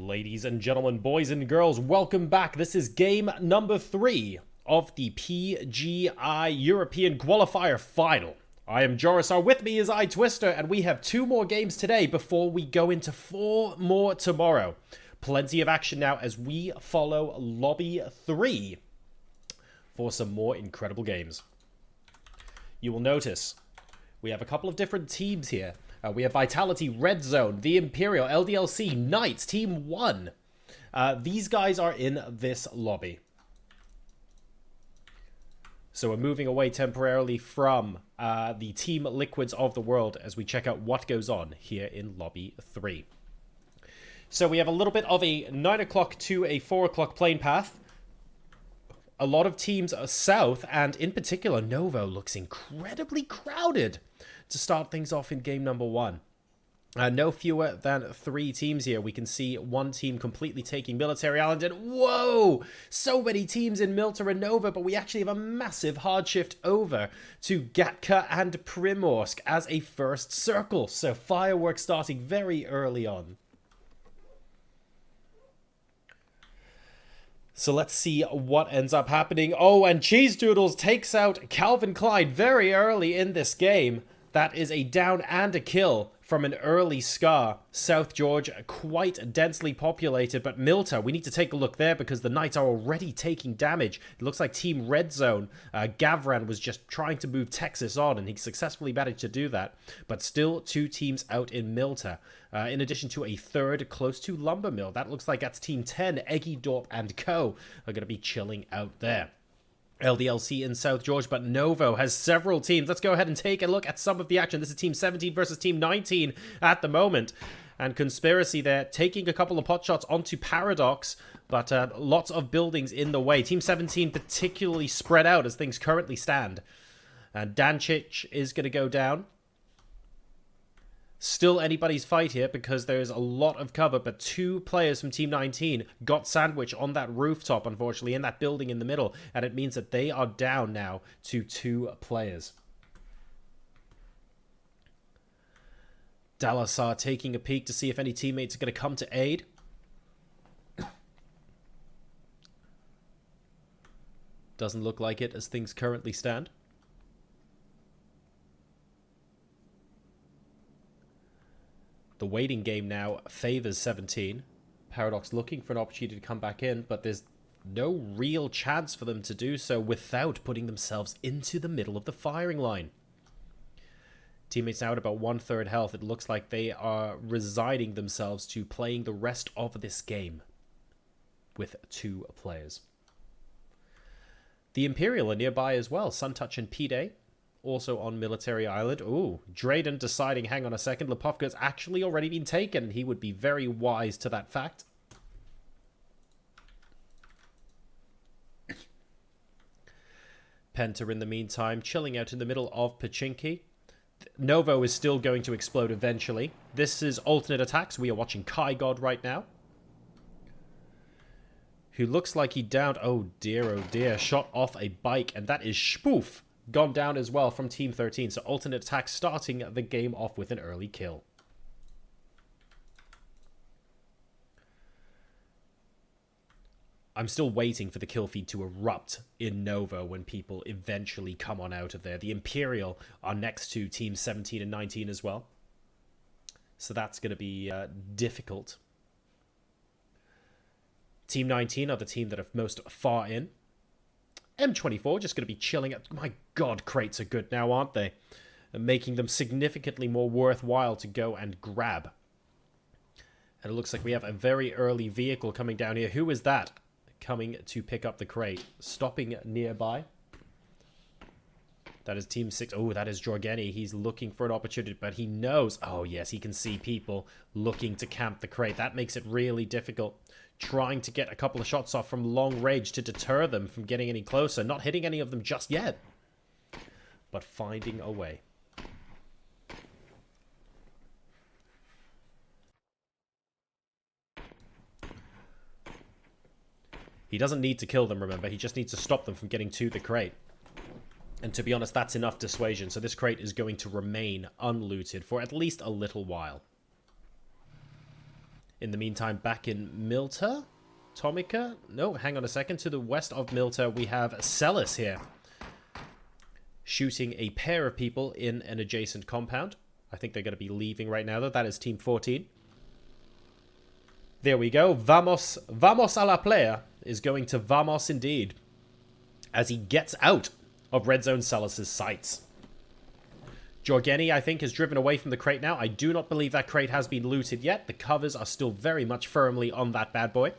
Ladies and gentlemen, boys and girls, welcome back. This is game number 3 of the PGI European Qualifier Final. I am Jorisar, with me is iTwister, and we have 2 more games today before we go into 4 more tomorrow. Plenty of action now as we follow Lobby 3 for some more incredible games. You will notice we have a couple of different teams here. We have Vitality, Red Zone, the Imperial, LDLC, Knights, Team 1. These guys are in this lobby. So we're moving away temporarily from the Team Liquids of the world as we check out what goes on here in Lobby 3. So we have a little bit of a 9 o'clock to a 4 o'clock plane path. A lot of teams are south, and in particular, Novo looks incredibly crowded to start things off in game number 1. No fewer than 3 teams here. We can see one team completely taking Military Island, and whoa! So many teams in Milta and Nova, but we actually have a massive hard shift over to Gatka and Primorsk as a first circle. So fireworks starting very early on. So let's see what ends up happening. Oh, and Cheese Doodles takes out Calvin Klein very early in this game. That is a down and a kill from an early Scar. South George, quite densely populated, but Milta, we need to take a look there because the Knights are already taking damage. It looks like Team Red Zone, Gavran was just trying to move Texas on, and he successfully managed to do that. But still 2 teams out in Milta, in addition to a 3rd close to Lumber Mill. That looks like that's Team 10, Eggy Dorp and Co. are going to be chilling out there. LDLC in South George, but Novo has several teams. Let's go ahead and take a look at some of the action. This is Team 17 versus Team 19 at the moment. And Conspiracy there, taking a couple of pot shots onto Paradox, but lots of buildings in the way. Team 17 particularly spread out as things currently stand. And Dancic is going to go down. Still anybody's fight here because there's a lot of cover, but 2 players from Team 19 got sandwiched on that rooftop, unfortunately, in that building in the middle, and it means that they are down now to 2 players. Dalasar taking a peek to see if any teammates are going to come to aid. Doesn't look like it as things currently stand. The waiting game now favors 17. Paradox looking for an opportunity to come back in, but there's no real chance for them to do so without putting themselves into the middle of the firing line. Teammates now at about 1/3 health. It looks like they are resigning themselves to playing the rest of this game with 2 players. The Imperial are nearby as well. Suntouch and P-Day. Also on Military Island. Ooh, Drayden deciding, hang on a second, Lepovka's actually already been taken, and he would be very wise to that fact. Penta, in the meantime, chilling out in the middle of Pachinki. Novo is still going to explode eventually. This is alternate attacks. We are watching Kai God right now, who looks like he downed, oh dear, shot off a bike, and that is Spoof. Gone down as well from Team 13, so alternate attack starting the game off with an early kill. I'm still waiting for the kill feed to erupt in Nova when people eventually come on out of there. The Imperial are next to Team 17 and 19 as well, so that's going to be difficult. Team 19 are the team that are most far in. M24 just going to be chilling out. My god, crates are good now, aren't they? Making them significantly more worthwhile to go and grab. And it looks like we have a very early vehicle coming down here. Who is that coming to pick up the crate? Stopping nearby. That is Team 6. Oh, that is Jorgeni. He's looking for an opportunity, but he knows. Oh, yes, he can see people looking to camp the crate. That makes it really difficult. Trying to get a couple of shots off from long range to deter them from getting any closer. Not hitting any of them just yet, but finding a way. He doesn't need to kill them, remember. He just needs to stop them from getting to the crate. And to be honest, that's enough dissuasion. So this crate is going to remain unlooted for at least a little while. In the meantime, back in Milta? Tomica? No, hang on a second. To the west of Milta, we have Celis here. Shooting a pair of people in an adjacent compound. I think they're going to be leaving right now, though. That is Team 14. There we go. Vamos a la playa is going to Vamos indeed. As he gets out of Red Zone Celis' sights. Jorgeni, I think, is driven away from the crate now. I do not believe that crate has been looted yet. The covers are still very much firmly on that bad boy.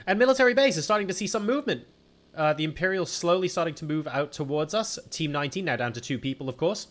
And military base is starting to see some movement. The Imperial slowly starting to move out towards us. Team 19 now down to 2 people, of course.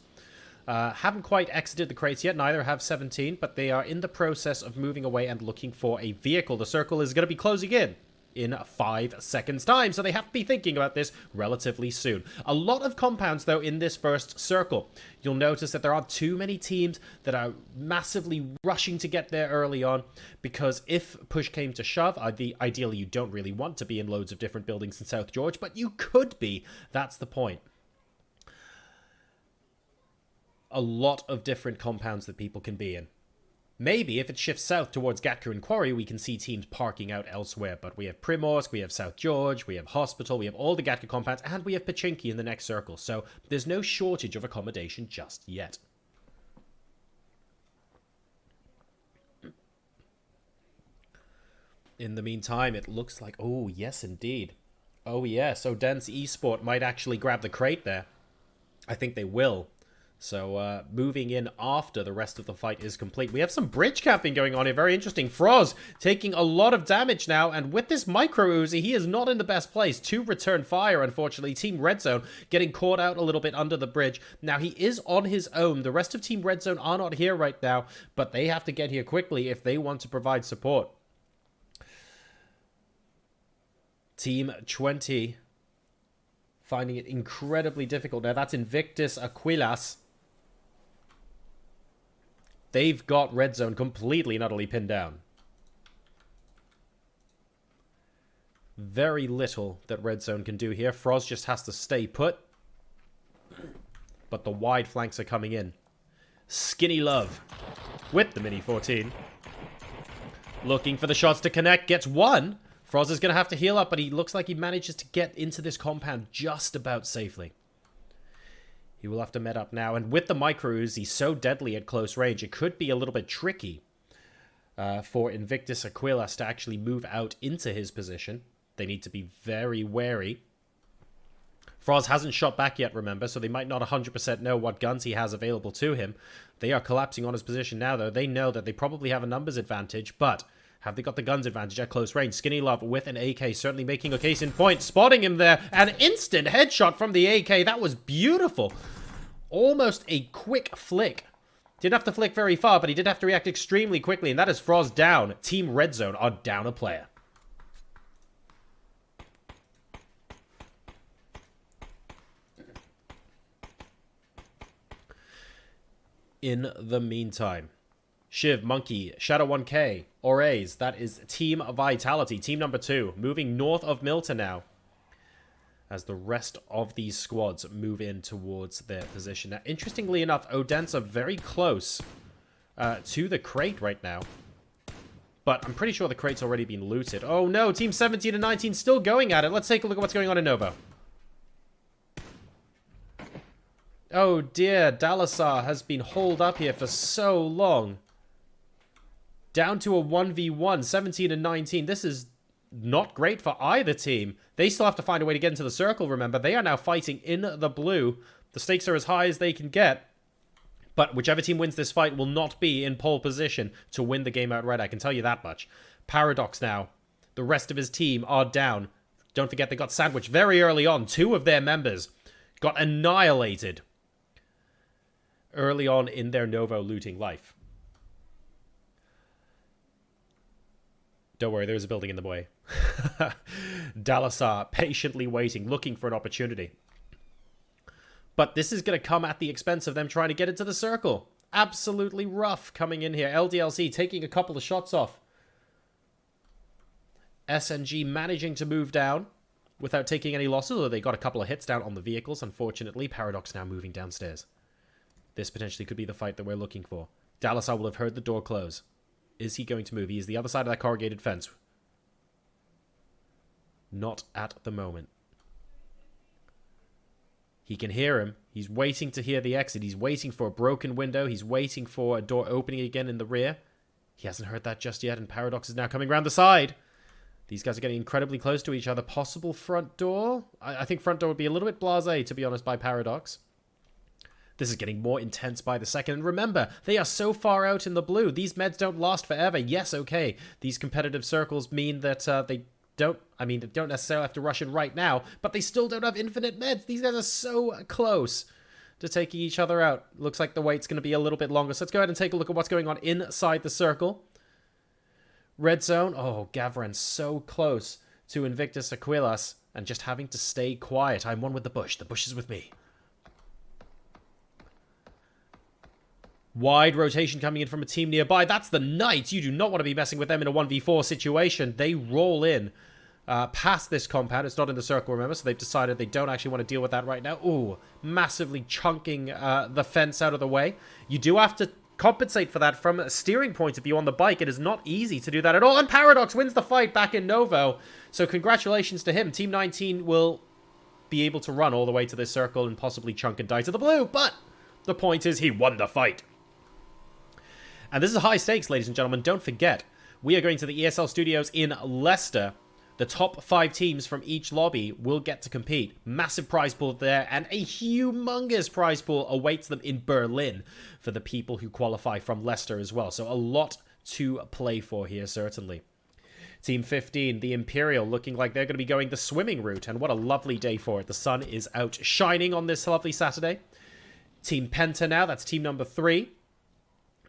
Haven't quite exited the crates yet. Neither have 17, but they are in the process of moving away and looking for a vehicle. The circle is going to be closing in 5 seconds' time, so they have to be thinking about this relatively soon. A lot of compounds, though, in this first circle. You'll notice that there aren't too many teams that are massively rushing to get there early on, because if push came to shove, ideally you don't really want to be in loads of different buildings in South George, but you could be. That's the point. A lot of different compounds that people can be in. Maybe if it shifts south towards Gatka and Quarry, we can see teams parking out elsewhere. But we have Primorsk, we have South George, we have Hospital, we have all the Gatka compounds, and we have Pachinki in the next circle. So there's no shortage of accommodation just yet. In the meantime, it looks like... Oh, yes, indeed. Oh, yes. Odense Esport might actually grab the crate there. I think they will. So, moving in after the rest of the fight is complete. We have some bridge camping going on here. Very interesting. Froz taking a lot of damage now. And with this micro Uzi, he is not in the best place to return fire, unfortunately. Team Red Zone getting caught out a little bit under the bridge. Now, he is on his own. The rest of Team Red Zone are not here right now, but they have to get here quickly if they want to provide support. Team 20 finding it incredibly difficult. Now, that's Invictus Aquilas. They've got Red Zone completely and utterly pinned down. Very little that Red Zone can do here. Froz just has to stay put. But the wide flanks are coming in. Skinny Love with the Mini 14. Looking for the shots to connect. Gets one. Froz is going to have to heal up, but he looks like he manages to get into this compound just about safely. He will have to med up now. And with the micro Uzi so deadly at close range, it could be a little bit tricky for Invictus Aquilas to actually move out into his position. They need to be very wary. Froz hasn't shot back yet, remember, so they might not 100% know what guns he has available to him. They are collapsing on his position now, though. They know that they probably have a numbers advantage, but have they got the guns advantage at close range? Skinny Love with an AK, certainly making a case in point. Spotting him there. An instant headshot from the AK. That was beautiful. Almost a quick flick. Didn't have to flick very far, but he did have to react extremely quickly, and that is Froz down. Team Red Zone are down a player. In the meantime, Shiv, Monkey, Shadow 1K, Oraze, that is Team Vitality, team number 2, moving north of Milton now, as the rest of these squads move in towards their position. Now, interestingly enough, Odense are very close to the crate right now, but I'm pretty sure the crate's already been looted. Oh no, Team 17 and 19 still going at it. Let's take a look at what's going on in Novo. Oh dear, Dalasar has been holed up here for so long. Down to a 1v1, 17 and 19. This is not great for either team. They still have to find a way to get into the circle, remember. They are now fighting in the blue. The stakes are as high as they can get. But whichever team wins this fight will not be in pole position to win the game outright. I can tell you that much. Paradox now. The rest of his team are down. Don't forget they got sandwiched very early on. 2 of their members got annihilated early on in their Novo looting life. Don't worry, there's a building in the way. Dalasar patiently waiting, looking for an opportunity. But this is going to come at the expense of them trying to get into the circle. Absolutely rough coming in here. LDLC taking a couple of shots off. SNG managing to move down without taking any losses, although they got a couple of hits down on the vehicles, unfortunately. Paradox now moving downstairs. This potentially could be the fight that we're looking for. Dalasar will have heard the door close. Is he going to move? He is the other side of that corrugated fence. Not at the moment. He can hear him. He's waiting to hear the exit. He's waiting for a broken window. He's waiting for a door opening again in the rear. He hasn't heard that just yet, and Paradox is now coming around the side. These guys are getting incredibly close to each other. Possible front door? I think front door would be a little bit blasé, to be honest, by Paradox. This is getting more intense by the second. And remember, they are so far out in the blue. These meds don't last forever. Yes, okay. These competitive circles mean that they don't necessarily have to rush in right now, but they still don't have infinite meds. These guys are so close to taking each other out. Looks like the wait's going to be a little bit longer. So let's go ahead and take a look at what's going on inside the circle. Red zone. Oh, Gavran's so close to Invictus Aquilas and just having to stay quiet. I'm one with the bush. The bush is with me. Wide rotation coming in from a team nearby. That's the Knights. You do not want to be messing with them in a 1v4 situation. They roll in past this compound. It's not in the circle, remember, so they've decided they don't actually want to deal with that right now. Ooh, massively chunking the fence out of the way. You do have to compensate for that from a steering point of view on the bike. It is not easy to do that at all. And Paradox wins the fight back in Novo. So congratulations to him. Team 19 will be able to run all the way to this circle and possibly chunk and die to the blue. But the point is he won the fight. And this is high stakes, ladies and gentlemen. Don't forget, we are going to the ESL studios in Leicester. The top 5 teams from each lobby will get to compete. Massive prize pool there, and a humongous prize pool awaits them in Berlin for the people who qualify from Leicester as well. So a lot to play for here, certainly. Team 15, the Imperial, looking like they're going to be going the swimming route, and what a lovely day for it. The sun is out shining on this lovely Saturday. Team Penta now, that's team number 3.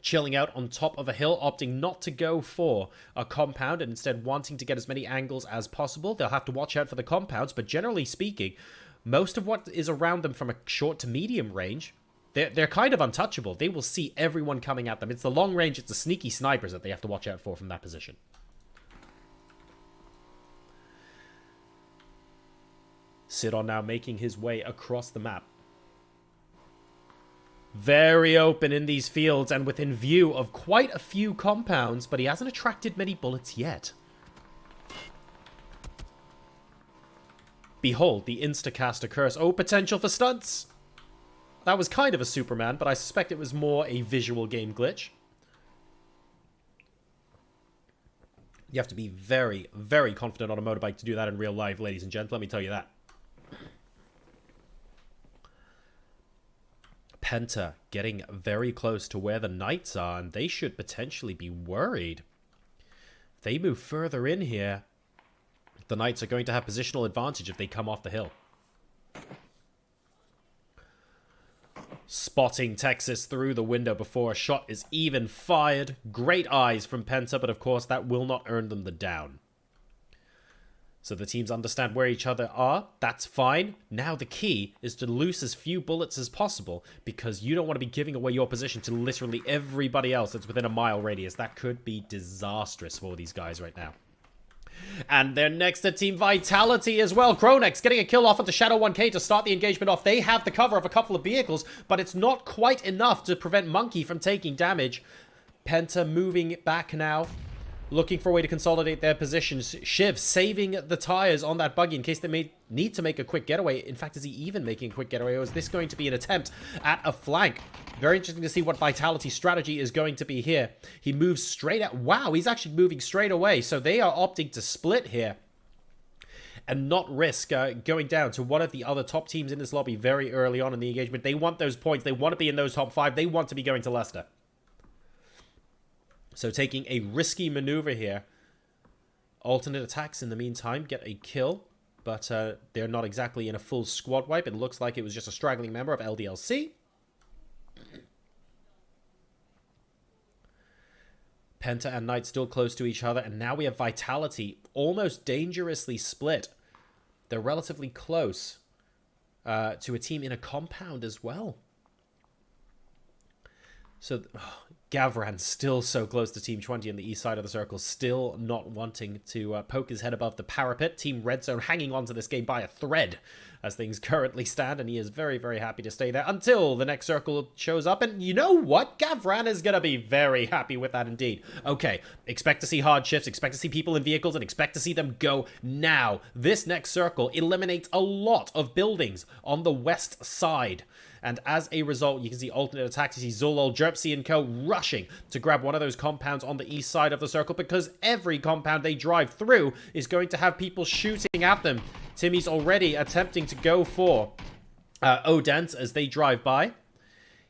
Chilling out on top of a hill, opting not to go for a compound and instead wanting to get as many angles as possible. They'll have to watch out for the compounds, but generally speaking, most of what is around them from a short to medium range, they're kind of untouchable. They will see everyone coming at them. It's the long range, it's the sneaky snipers that they have to watch out for from that position. Sidon now making his way across the map. Very open in these fields and within view of quite a few compounds, but he hasn't attracted many bullets yet. Behold, the Instacaster curse. Oh, potential for stunts. That was kind of a Superman, but I suspect it was more a visual game glitch. You have to be very, very confident on a motorbike to do that in real life, ladies and gents. Let me tell you that. Penta getting very close to where the Knights are, and they should potentially be worried. If they move further in here, the Knights are going to have positional advantage if they come off the hill. Spotting Texas through the window before a shot is even fired. Great eyes from Penta, but of course that will not earn them the down. So the teams understand where each other are. That's fine. Now the key is to lose as few bullets as possible, because you don't want to be giving away your position to literally everybody else that's within a mile radius. That could be disastrous for these guys right now. And they're next to Team Vitality as well. Kronex getting a kill off onto Shadow 1K to start the engagement off. They have the cover of a couple of vehicles, but it's not quite enough to prevent Monkey from taking damage. Penta moving back now, looking for a way to consolidate their positions. Shiv saving the tires on that buggy in case they may need to make a quick getaway. In fact, is he even making a quick getaway, or is this going to be an attempt at a flank? Very interesting to see what Vitality's strategy is going to be here. He moves straight at... Wow, he's actually moving straight away. So they are opting to split here and not risk going down to one of the other top teams in this lobby very early on in the engagement. They want those points. They want to be in those top 5. They want to be going to Leicester. So taking a risky maneuver here. Alternate attacks in the meantime get a kill, but they're not exactly in a full squad wipe. It looks like it was just a straggling member of LDLC. Penta and Knight still close to each other, and now we have Vitality almost dangerously split. They're relatively close to a team in a compound as well. So Gavran still so close to Team 20 on the east side of the circle, still not wanting to poke his head above the parapet. Team Red Zone hanging on to this game by a thread as things currently stand, and he is very, very happy to stay there until the next circle shows up. And you know what? Gavran is going to be very happy with that indeed. Okay, expect to see hard shifts, expect to see people in vehicles, and expect to see them go now. This next circle eliminates a lot of buildings on the west side. And as a result, you can see alternate attacks. You see Zulol, Jerpsy, and co. rushing to grab one of those compounds on the east side of the circle, because every compound they drive through is going to have people shooting at them. Timmy's already attempting to go for Odense as they drive by.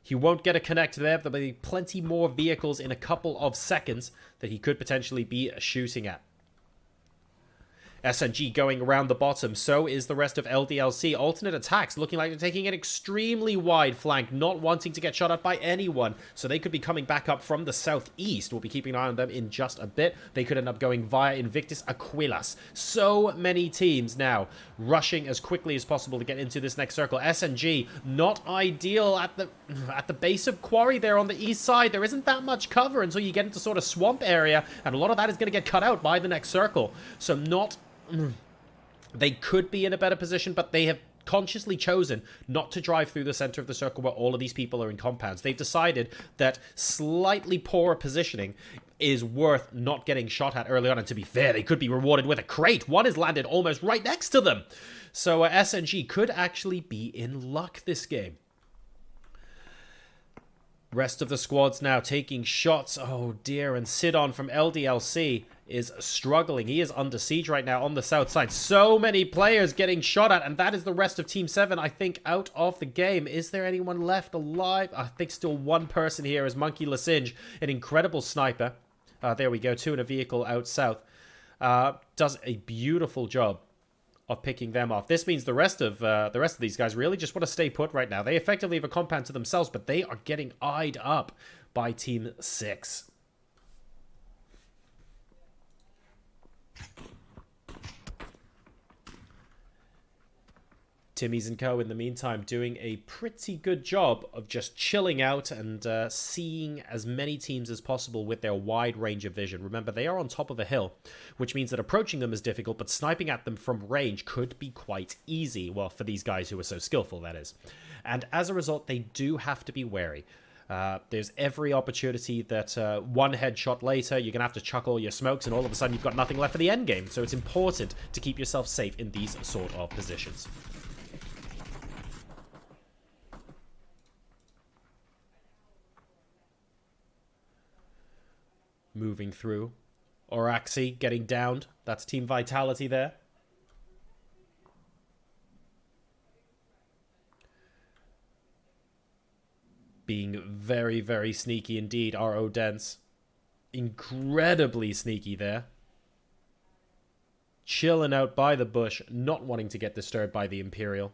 He won't get a connect there, but there'll be plenty more vehicles in a couple of seconds that he could potentially be shooting at. SNG going around the bottom, so is the rest of LDLC. Alternate attacks looking like they're taking an extremely wide flank, not wanting to get shot at by anyone, so they could be coming back up from the southeast. We'll be keeping an eye on them in just a bit. They could end up going via Invictus Aquilas. So many teams now rushing as quickly as possible to get into this next circle. SNG not ideal at the base of Quarry there on the east side. There isn't that much cover until you get into sort of swamp area, and a lot of that is going to get cut out by the next circle. So not... They could be in a better position, but they have consciously chosen not to drive through the center of the circle where all of these people are in compounds. They've decided that slightly poorer positioning is worth not getting shot at early on. And to be fair, they could be rewarded with a crate. One is landed almost right next to them. So SNG could actually be in luck this game. Rest of the squads now taking shots. Oh dear, and Sidon from LDLC is struggling. He is under siege right now on the south side. So many players getting shot at, and that is the rest of Team 7, I think, out of the game. Is there anyone left alive? I think still one person here is Monkey Lasinge, an incredible sniper. There we go, 2 in a vehicle out south. Does a beautiful job of picking them off. This means the rest of these guys really just want to stay put right now. They effectively have a compound to themselves, but they are getting eyed up by Team 6. Timmy's and co, in the meantime, doing a pretty good job of just chilling out and seeing as many teams as possible with their wide range of vision. Remember, they are on top of a hill, which means that approaching them is difficult, but sniping at them from range could be quite easy. Well, for these guys who are so skillful, that is. And as a result, they do have to be wary. There's every opportunity that one headshot later, you're going to have to chuck all your smokes, and all of a sudden you've got nothing left for the end game. So it's important to keep yourself safe in these sort of positions. Moving through. Oraxi getting downed. That's Team Vitality there. Being very, very sneaky indeed are Odense. Incredibly sneaky there. Chilling out by the bush, not wanting to get disturbed by the Imperial.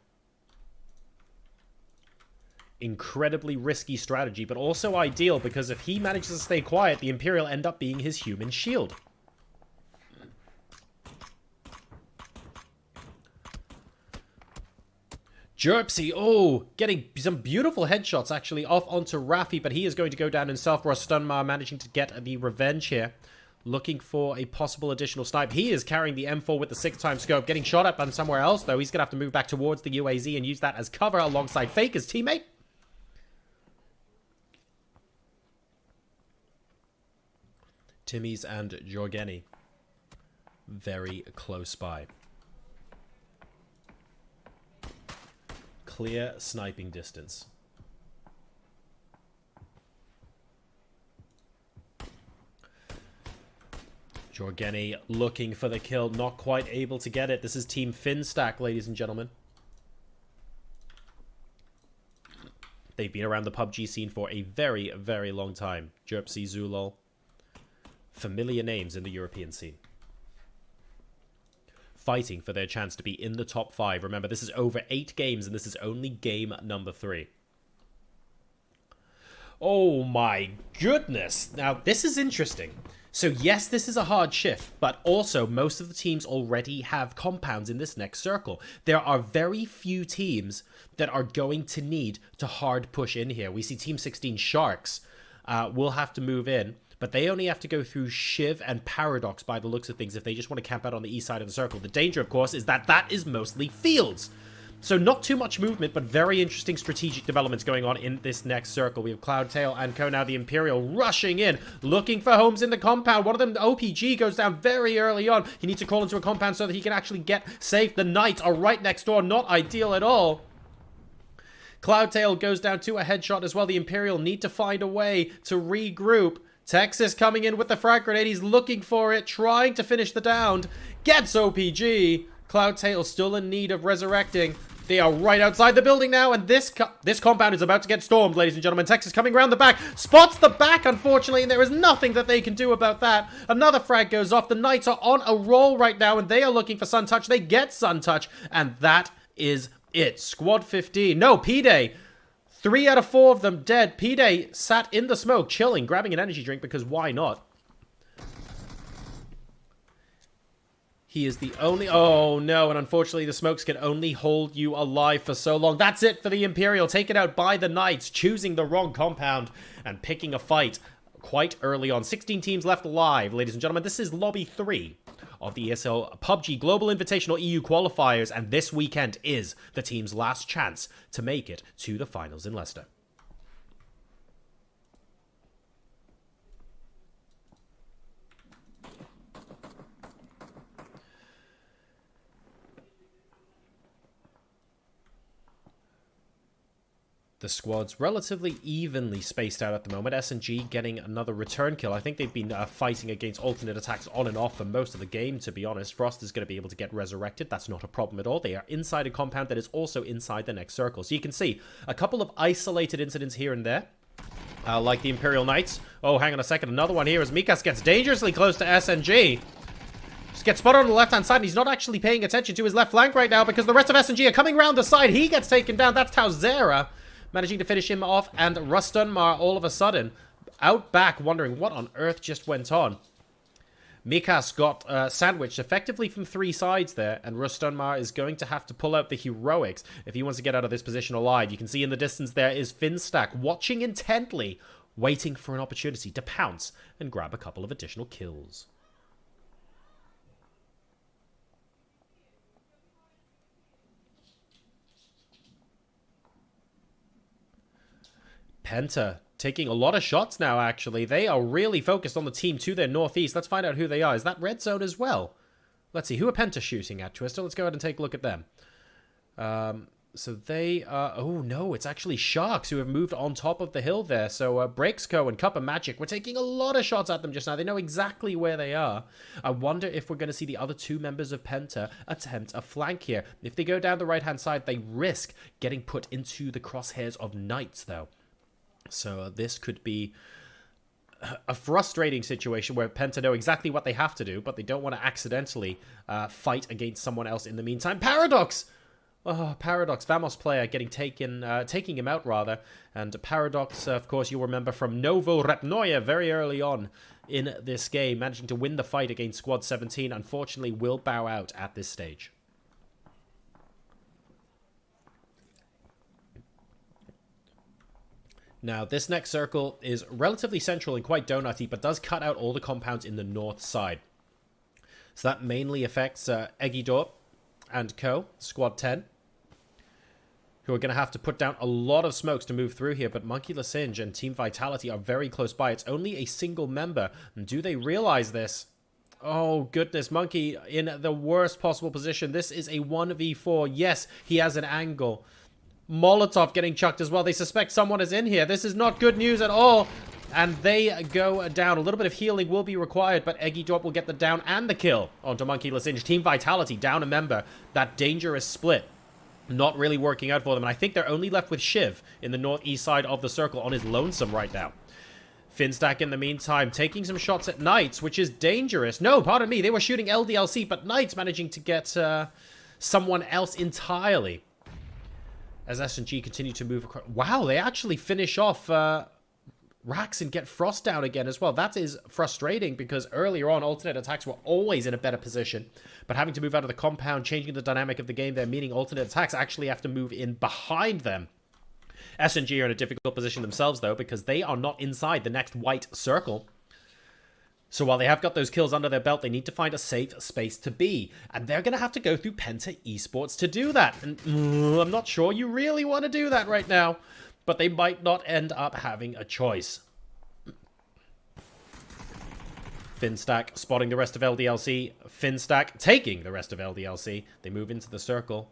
Incredibly risky strategy, but also ideal, because if he manages to stay quiet, the Imperial end up being his human shield. Jerpsy, oh, getting some beautiful headshots actually off onto Rafi, but he is going to go down himself. Ross Stunmar managing to get the revenge here. Looking for a possible additional snipe. He is carrying the M4 with the 6x scope, getting shot at by somewhere else, though. He's going to have to move back towards the UAZ and use that as cover alongside Fake, his teammate. Timmy's and Jorgeni very close by. Clear sniping distance. Jorgeni looking for the kill, not quite able to get it. This is Team Finstack, ladies and gentlemen. They've been around the PUBG scene for a very, very long time. Jerpsy, Zulol. Familiar names in the European scene. Fighting for their chance to be in the top 5. Remember, this is over 8 games, and this is only game number 3. Oh my goodness. Now, this is interesting. So yes, this is a hard shift, but also most of the teams already have compounds in this next circle. There are very few teams that are going to need to hard push in here. We see Team 16 Sharks will have to move in. But they only have to go through Shiv and Paradox by the looks of things if they just want to camp out on the east side of the circle. The danger, of course, is that that is mostly fields. So not too much movement, but very interesting strategic developments going on in this next circle. We have Cloudtail and Co. Now the Imperial rushing in, looking for homes in the compound. One of them, OPG, goes down very early on. He needs to crawl into a compound so that he can actually get safe. The Knights are right next door. Not ideal at all. Cloudtail goes down to a headshot as well. The Imperial need to find a way to regroup. Texas coming in with the frag grenade. He's looking for it, trying to finish the down. Gets OPG. Cloudtail still in need of resurrecting. They are right outside the building now, and this compound is about to get stormed, ladies and gentlemen. Texas coming around the back. Spots the back, unfortunately, and there is nothing that they can do about that. Another frag goes off. The Knights are on a roll right now, and they are looking for Sun Touch. They get Sun Touch, and that is it. Squad 15. No, P-Day. 3 out of 4 of them dead. P-Day sat in the smoke, chilling, grabbing an energy drink, because why not? He is the only... Oh, no, and unfortunately, the smokes can only hold you alive for so long. That's it for the Imperial, taken out by the Knights, choosing the wrong compound and picking a fight quite early on. 16 teams left alive, ladies and gentlemen. This is Lobby 3 of the ESL PUBG Global Invitational EU Qualifiers, and this weekend is the team's last chance to make it to the finals in Leicester. The squad's relatively evenly spaced out at the moment. S&G getting another return kill. I think they've been fighting against alternate attacks on and off for most of the game, to be honest. Frost is going to be able to get resurrected. That's not a problem at all. They are inside a compound that is also inside the next circle. So you can see a couple of isolated incidents here and there. Like the Imperial Knights. Oh, hang on a second. Another one here as Mikas gets dangerously close to S&G. Just gets spotted on the left-hand side, and he's not actually paying attention to his left flank right now because the rest of S&G are coming around the side. He gets taken down. That's Tauzera managing to finish him off, and Rustunmar all of a sudden out back wondering what on earth just went on. Mikas got sandwiched effectively from 3 sides there, and Rustunmar is going to have to pull out the heroics if he wants to get out of this position alive. You can see in the distance there is Finstack watching intently, waiting for an opportunity to pounce and grab a couple of additional kills. Penta taking a lot of shots now, actually. They are really focused on the team to their northeast. Let's find out who they are. Is that red zone as well? Let's see. Who are Penta shooting at, Twister? Let's go ahead and take a look at them. So they are... Oh, no. It's actually Sharks who have moved on top of the hill there. So Breaksco and Cup of Magic, we're taking a lot of shots at them just now. They know exactly where they are. I wonder if we're going to see the other 2 members of Penta attempt a flank here. If they go down the right-hand side, they risk getting put into the crosshairs of Knights, though. So this could be a frustrating situation where Penta know exactly what they have to do, but they don't want to accidentally fight against someone else in the meantime. Paradox! Oh, Paradox, Vamos player getting taking him out, rather. And Paradox, of course, you'll remember from Novo Repnoya very early on in this game, managing to win the fight against Squad 17, unfortunately will bow out at this stage. Now, this next circle is relatively central and quite donutty, but does cut out all the compounds in the north side. So that mainly affects Egidor and Co., Squad 10, who are going to have to put down a lot of smokes to move through here, but Monkey Lasinge and Team Vitality are very close by. It's only a single member, and do they realize this? Oh, goodness, Monkey in the worst possible position. This is a 1v4. Yes, he has an angle. Molotov getting chucked as well. They suspect someone is in here. This is not good news at all. And they go down. A little bit of healing will be required, but Egidorp will get the down and the kill onto Monkey Lasinge. Team Vitality down a member. That dangerous split not really working out for them. And I think they're only left with Shiv in the northeast side of the circle on his lonesome right now. Finstack, in the meantime, taking some shots at Knights, which is dangerous. No, pardon me. They were shooting LDLC, but Knights managing to get someone else entirely. As S&G continue to move across. Wow, they actually finish off Rax and get Frost down again as well. That is frustrating because earlier on, alternate attacks were always in a better position. But having to move out of the compound, changing the dynamic of the game there, meaning alternate attacks actually have to move in behind them. SNG are in a difficult position themselves, though, because they are not inside the next white circle. So while they have got those kills under their belt, they need to find a safe space to be. And they're going to have to go through Penta Esports to do that. And I'm not sure you really want to do that right now. But they might not end up having a choice. Finstack spotting the rest of LDLC. Finstack taking the rest of LDLC. They move into the circle.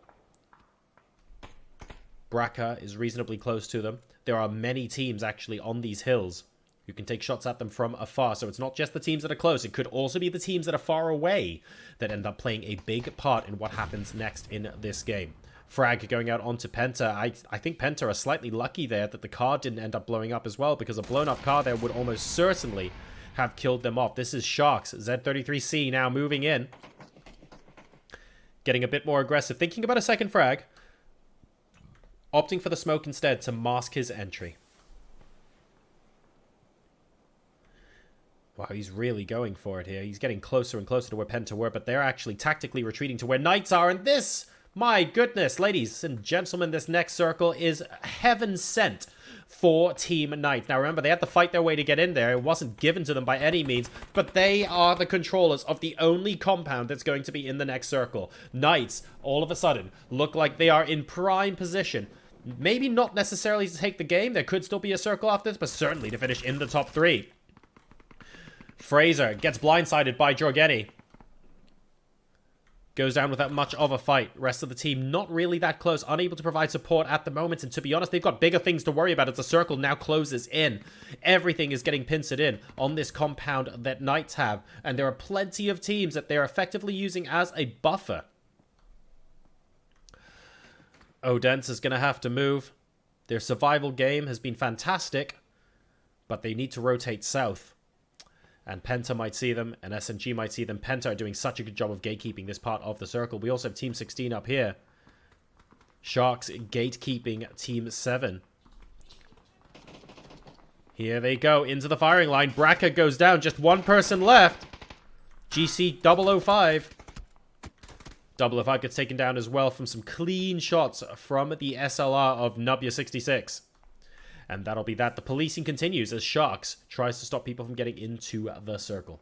Braca is reasonably close to them. There are many teams actually on these hills who can take shots at them from afar. So it's not just the teams that are close. It could also be the teams that are far away that end up playing a big part in what happens next in this game. Frag going out onto Penta. I think Penta are slightly lucky there that the car didn't end up blowing up as well, because a blown up car there would almost certainly have killed them off. This is Sharks. Z33C now moving in. Getting a bit more aggressive. Thinking about a second frag. Opting for the smoke instead to mask his entry. Wow, he's really going for it here. He's getting closer and closer to where Penta were, but they're actually tactically retreating to where Knights are. And this, my goodness, ladies and gentlemen, this next circle is heaven sent for Team Knights. Now, remember, they had to fight their way to get in there. It wasn't given to them by any means, but they are the controllers of the only compound that's going to be in the next circle. Knights, all of a sudden, look like they are in prime position. Maybe not necessarily to take the game. There could still be a circle after this, but certainly to finish in the top 3. Fraser gets blindsided by Jorgeni. Goes down without much of a fight. Rest of the team not really that close. Unable to provide support at the moment. And to be honest, they've got bigger things to worry about as the circle now closes in. Everything is getting pincered in on this compound that Knights have. And there are plenty of teams that they're effectively using as a buffer. Odense is going to have to move. Their survival game has been fantastic, but they need to rotate south. And Penta might see them, and SNG might see them. Penta are doing such a good job of gatekeeping this part of the circle. We also have Team 16 up here. Sharks gatekeeping Team 7. Here they go, into the firing line. Braca goes down, just one person left. GC 005. 005 gets taken down as well from some clean shots from the SLR of Nubia66. And that'll be that. The policing continues as Sharks tries to stop people from getting into the circle.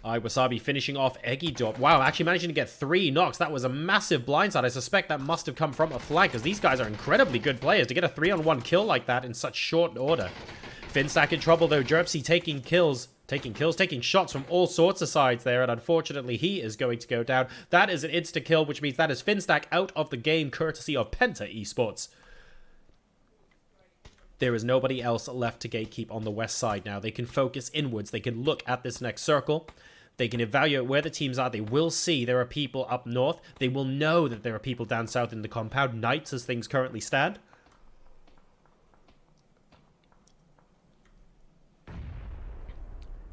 Wasabi finishing off Eggy. Wow, actually managing to get 3 knocks. That was a massive blindside. I suspect that must have come from a flank, because these guys are incredibly good players. To get a 3-on-1 kill like that in such short order. Finstack in trouble though. Jerpsy taking shots from all sorts of sides there, and unfortunately he is going to go down. That is an insta-kill, which means that is Finstack out of the game, courtesy of Penta Esports. There is nobody else left to gatekeep on the west side now. They can focus inwards. They can look at this next circle. They can evaluate where the teams are. They will see there are people up north. They will know that there are people down south in the compound. Knights, as things currently stand.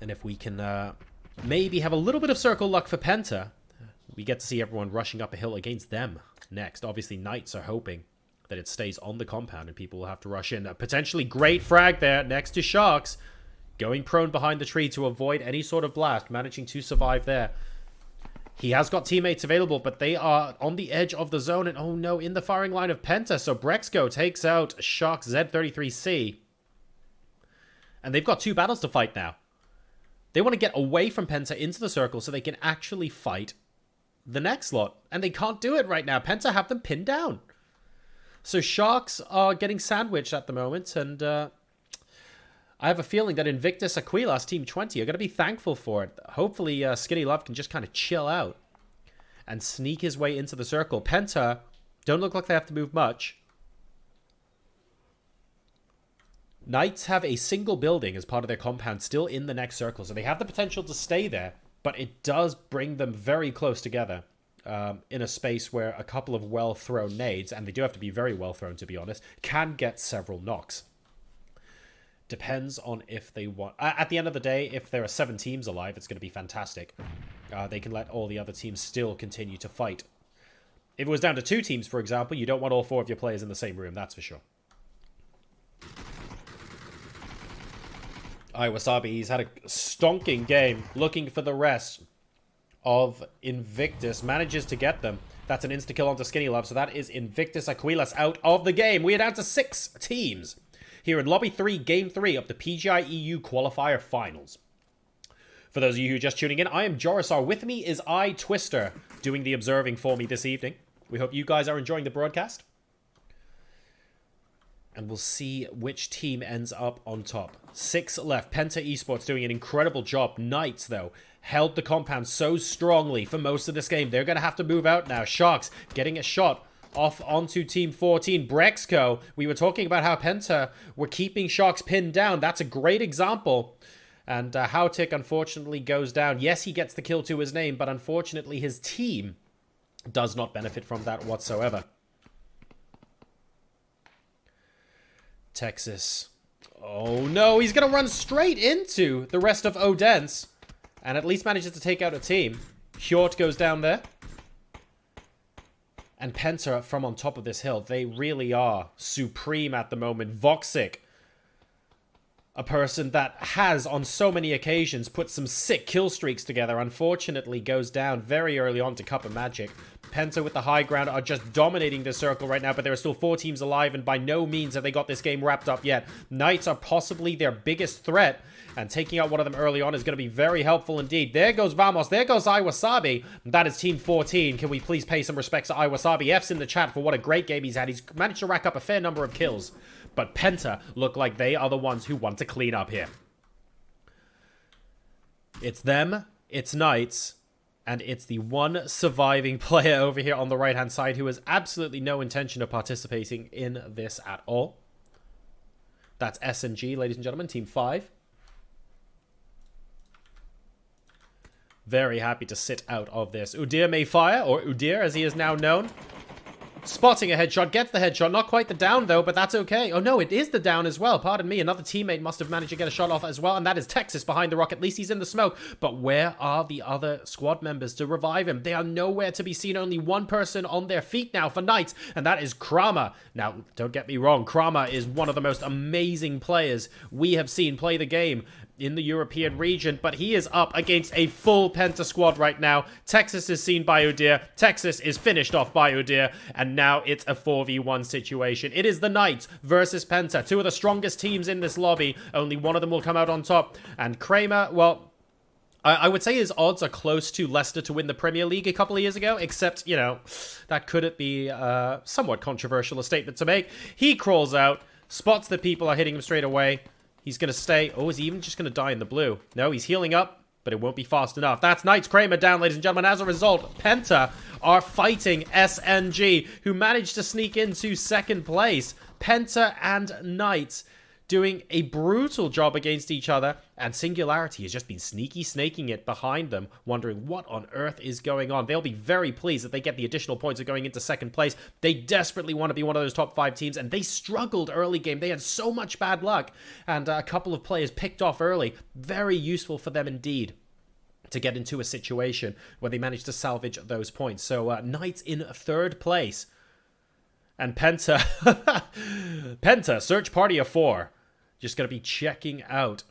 And if we can maybe have a little bit of circle luck for Penta, we get to see everyone rushing up a hill against them next. Obviously, Knights are hoping that it stays on the compound and people will have to rush in. A potentially great frag there next to Sharks. Going prone behind the tree to avoid any sort of blast. Managing to survive there. He has got teammates available, but they are on the edge of the zone. And oh no, in the firing line of Penta. So Brexco takes out Sharks Z33C. And they've got 2 battles to fight now. They want to get away from Penta into the circle so they can actually fight the next lot. And they can't do it right now. Penta have them pinned down. So Sharks are getting sandwiched at the moment, and I have a feeling that Invictus Aquilas, Team 20, are going to be thankful for it. Hopefully Skinny Love can just kind of chill out and sneak his way into the circle. Penta don't look like they have to move much. Knights have a single building as part of their compound still in the next circle, so they have the potential to stay there, but it does bring them very close together. In a space where a couple of well-thrown nades, and they do have to be very well-thrown to be honest, can get several knocks. Depends on if they want... At the end of the day, if there are 7 teams alive, it's going to be fantastic. They can let all the other teams still continue to fight. If it was down to 2 teams, for example, you don't want all 4 of your players in the same room, that's for sure. Wasabi, he's had a stonking game, looking for the rest of Invictus manages to get them. That's an insta-kill onto Skinny Love, so that is Invictus Aquilas out of the game. We are down to 6 teams here in Lobby 3, Game 3 of the PGI EU Qualifier Finals. For those of you who are just tuning in, I am Jorisar. With me is iTwister, doing the observing for me this evening. We hope you guys are enjoying the broadcast. And we'll see which team ends up on top. 6 left. Penta Esports doing an incredible job. Knights, though, held the compound so strongly for most of this game. They're going to have to move out now. Sharks getting a shot off onto Team 14. Brexco, we were talking about how Penta were keeping Sharks pinned down. That's a great example. And Hautik, unfortunately, goes down. Yes, he gets the kill to his name, but unfortunately, his team does not benefit from that whatsoever. Texas. Oh, no. He's going to run straight into the rest of Odense. And at least manages to take out a team. Hjort goes down there. And Penta from on top of this hill. They really are supreme at the moment. Voxic, a person that has, on so many occasions, put some sick kill streaks together, unfortunately goes down very early on to Cup of Magic. Penta with the high ground are just dominating the circle right now, but there are still 4 teams alive, and by no means have they got this game wrapped up yet. Knights are possibly their biggest threat, and taking out one of them early on is going to be very helpful indeed. There goes Vamos, there goes Iwasabi. That is Team 14. Can we please pay some respects to Iwasabi? F's in the chat for what a great game he's had. He's managed to rack up a fair number of kills. But Penta look like they are the ones who want to clean up here. It's them, it's Knights, and it's the one surviving player over here on the right-hand side who has absolutely no intention of participating in this at all. That's S&G, ladies and gentlemen, Team 5. Very happy to sit out of this. Udir Mayfire, or Udir as he is now known. Spotting a headshot, gets the headshot. Not quite the down, though, but that's okay. Oh, no, it is the down as well. Pardon me. Another teammate must have managed to get a shot off as well, and that is Texas behind the rock. At least he's in the smoke. But where are the other squad members to revive him? They are nowhere to be seen. Only one person on their feet now for Knights, and that is Kramer. Now, don't get me wrong. Kramer is one of the most amazing players we have seen play the game in the European region, but he is up against a full Penta squad right now. Texas is seen by Udir. Texas is finished off by Udir, and now it's a 4v1 situation. It is the Knights versus Penta, 2 of the strongest teams in this lobby. Only one of them will come out on top, and Kramer, well, I would say his odds are close to Leicester to win the Premier League a couple of years ago, except, you know, that could be somewhat controversial a statement to make. He crawls out, spots that people are hitting him straight away. He's going to stay. Oh, is he even just going to die in the blue? No, he's healing up, but it won't be fast enough. That's Knights. Kramer down, ladies and gentlemen. As a result, Penta are fighting SNG, who managed to sneak into second place. Penta and Knights doing a brutal job against each other, and Singularity has just been sneaky snaking it behind them, wondering what on earth is going on. They'll be very pleased that they get the additional points of going into second place. They desperately want to be one of those top 5 teams, and they struggled early game. They had so much bad luck, and a couple of players picked off early. Very useful for them indeed to get into a situation where they managed to salvage those points. So Knights in third place, and Penta, Penta, search party of 4. Just going to be checking out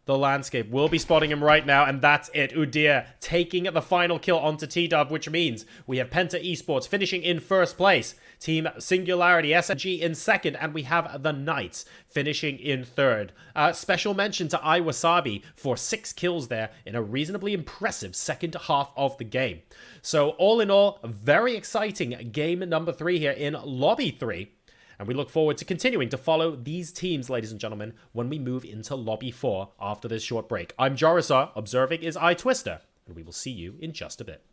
the landscape. We'll be spotting him right now, and that's it. Udir taking the final kill onto T-Dub, which means we have Penta Esports finishing in first place. Team Singularity, SMG in second, and we have the Knights finishing in third. Special mention to Iwasabi for 6 kills there in a reasonably impressive second half of the game. So all in all, a very exciting game number 3 here in Lobby 3. And we look forward to continuing to follow these teams, ladies and gentlemen, when we move into Lobby 4 after this short break. I'm Jorisar, observing is iTwister, and we will see you in just a bit.